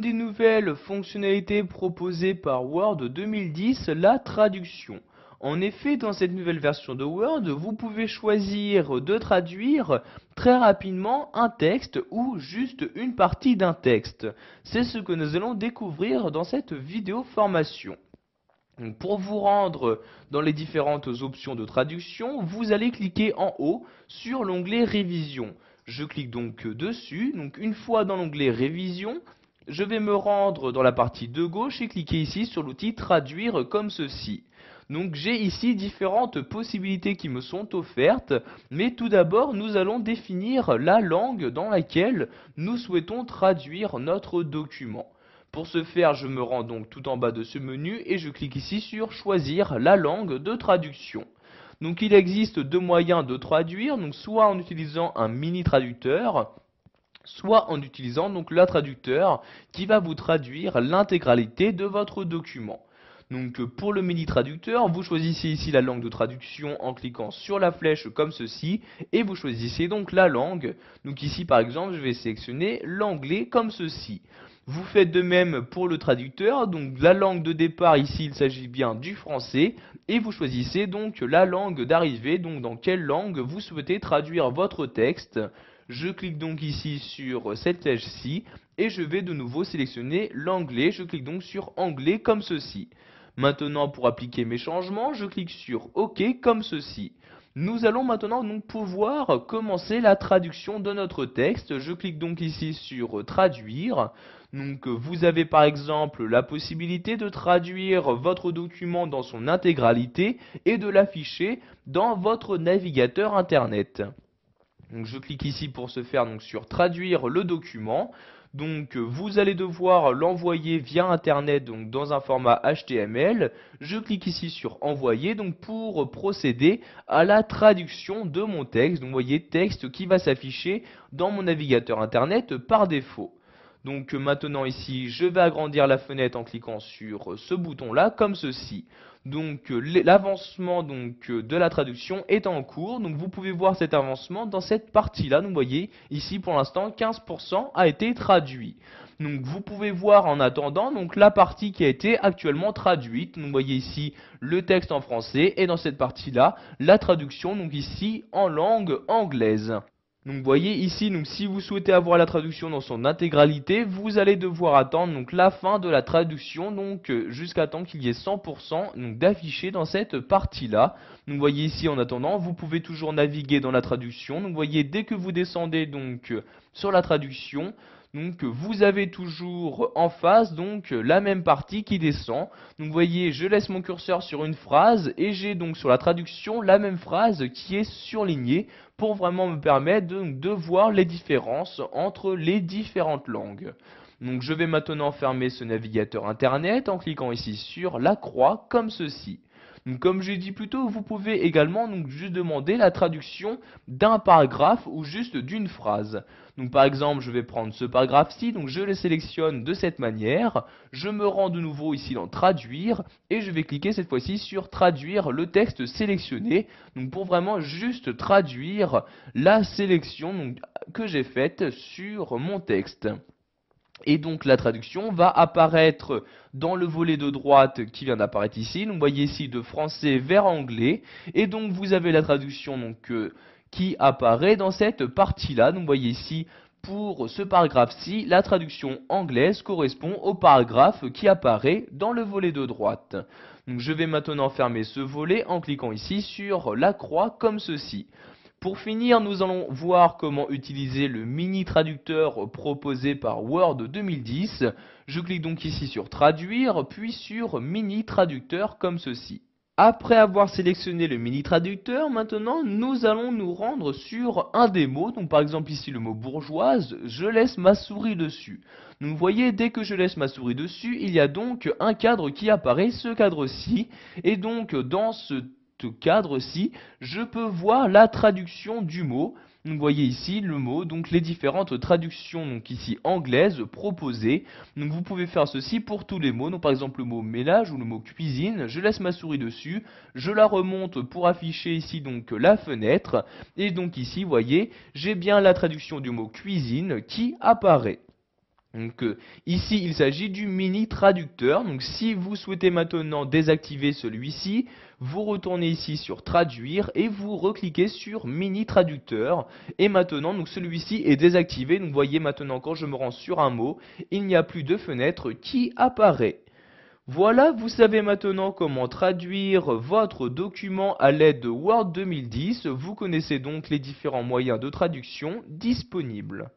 des nouvelles fonctionnalités proposées par Word 2010, la traduction. En effet, dans cette nouvelle version de Word, vous pouvez choisir de traduire très rapidement un texte ou juste une partie d'un texte. C'est ce que nous allons découvrir dans cette vidéo formation. Donc, pour vous rendre dans les différentes options de traduction, vous allez cliquer en haut sur l'onglet Révision. Je clique donc dessus. Donc une fois dans l'onglet Révision, je vais me rendre dans la partie de gauche et cliquer ici sur l'outil Traduire comme ceci. Donc j'ai ici différentes possibilités qui me sont offertes, mais tout d'abord nous allons définir la langue dans laquelle nous souhaitons traduire notre document. Pour ce faire, je me rends donc tout en bas de ce menu et je clique ici sur Choisir la langue de traduction. Donc il existe deux moyens de traduire, donc soit en utilisant un mini traducteur, soit en utilisant donc le traducteur qui va vous traduire l'intégralité de votre document. Donc pour le mini traducteur, vous choisissez ici la langue de traduction en cliquant sur la flèche comme ceci et vous choisissez donc la langue. Donc ici par exemple, je vais sélectionner l'anglais comme ceci. Vous faites de même pour le traducteur, donc la langue de départ ici il s'agit bien du français et vous choisissez donc la langue d'arrivée, donc dans quelle langue vous souhaitez traduire votre texte. Je clique donc ici sur cette flèche-ci et je vais de nouveau sélectionner l'anglais, je clique donc sur anglais comme ceci. Maintenant pour appliquer mes changements, je clique sur OK comme ceci. Nous allons maintenant donc pouvoir commencer la traduction de notre texte. Je clique donc ici sur traduire. Donc vous avez par exemple la possibilité de traduire votre document dans son intégralité et de l'afficher dans votre navigateur internet. Donc je clique ici pour ce faire donc sur traduire le document. Donc vous allez devoir l'envoyer via internet donc dans un format HTML. Je clique ici sur envoyer donc pour procéder à la traduction de mon texte. Donc vous voyez texte qui va s'afficher dans mon navigateur internet par défaut. Donc maintenant ici, je vais agrandir la fenêtre en cliquant sur ce bouton-là, comme ceci. Donc l'avancement de la traduction est en cours. Donc vous pouvez voir cet avancement dans cette partie-là. Donc vous voyez ici pour l'instant 15% a été traduit. Donc vous pouvez voir en attendant donc la partie qui a été actuellement traduite. Donc vous voyez ici le texte en français et dans cette partie-là la traduction donc ici en langue anglaise. Donc vous voyez ici, donc si vous souhaitez avoir la traduction dans son intégralité, vous allez devoir attendre donc la fin de la traduction, donc jusqu'à temps qu'il y ait 100% d'affiché dans cette partie-là. Donc vous voyez ici en attendant, vous pouvez toujours naviguer dans la traduction. Donc vous voyez dès que vous descendez donc sur la traduction, donc vous avez toujours en face donc la même partie qui descend. Donc vous voyez, je laisse mon curseur sur une phrase et j'ai donc sur la traduction la même phrase qui est surlignée pour vraiment me permettre de voir les différences entre les différentes langues. Donc je vais maintenant fermer ce navigateur internet en cliquant ici sur la croix comme ceci. Donc, comme j'ai dit plus tôt, vous pouvez également donc juste demander la traduction d'un paragraphe ou juste d'une phrase. Donc par exemple, je vais prendre ce paragraphe-ci, donc je le sélectionne de cette manière, je me rends de nouveau ici dans traduire et je vais cliquer cette fois-ci sur traduire le texte sélectionné, donc pour vraiment juste traduire la sélection donc, que j'ai faite sur mon texte. Et donc la traduction va apparaître dans le volet de droite qui vient d'apparaître ici. Donc vous voyez ici de français vers anglais. Et donc vous avez la traduction donc, qui apparaît dans cette partie-là. Donc vous voyez ici pour ce paragraphe-ci, la traduction anglaise correspond au paragraphe qui apparaît dans le volet de droite. Donc je vais maintenant fermer ce volet en cliquant ici sur la croix comme ceci. Pour finir, nous allons voir comment utiliser le mini traducteur proposé par Word 2010. Je clique donc ici sur traduire, puis sur mini traducteur comme ceci. Après avoir sélectionné le mini traducteur, maintenant nous allons nous rendre sur un des mots. Donc par exemple ici le mot bourgeoise, je laisse ma souris dessus. Donc vous voyez, dès que je laisse ma souris dessus, il y a donc un cadre qui apparaît, ce cadre-ci. Et donc dans ce cadre-ci, je peux voir la traduction du mot. Donc, vous voyez ici le mot, donc les différentes traductions donc ici anglaises proposées. Donc vous pouvez faire ceci pour tous les mots. Donc par exemple le mot ménage ou le mot cuisine, je laisse ma souris dessus, je la remonte pour afficher ici donc la fenêtre. Et donc ici, vous voyez, j'ai bien la traduction du mot cuisine qui apparaît. Donc ici, il s'agit du mini traducteur. Donc si vous souhaitez maintenant désactiver celui-ci, vous retournez ici sur traduire et vous recliquez sur mini traducteur. Et maintenant, donc celui-ci est désactivé. Donc vous voyez maintenant quand je me rends sur un mot, il n'y a plus de fenêtre qui apparaît. Voilà, vous savez maintenant comment traduire votre document à l'aide de Word 2010. Vous connaissez donc les différents moyens de traduction disponibles.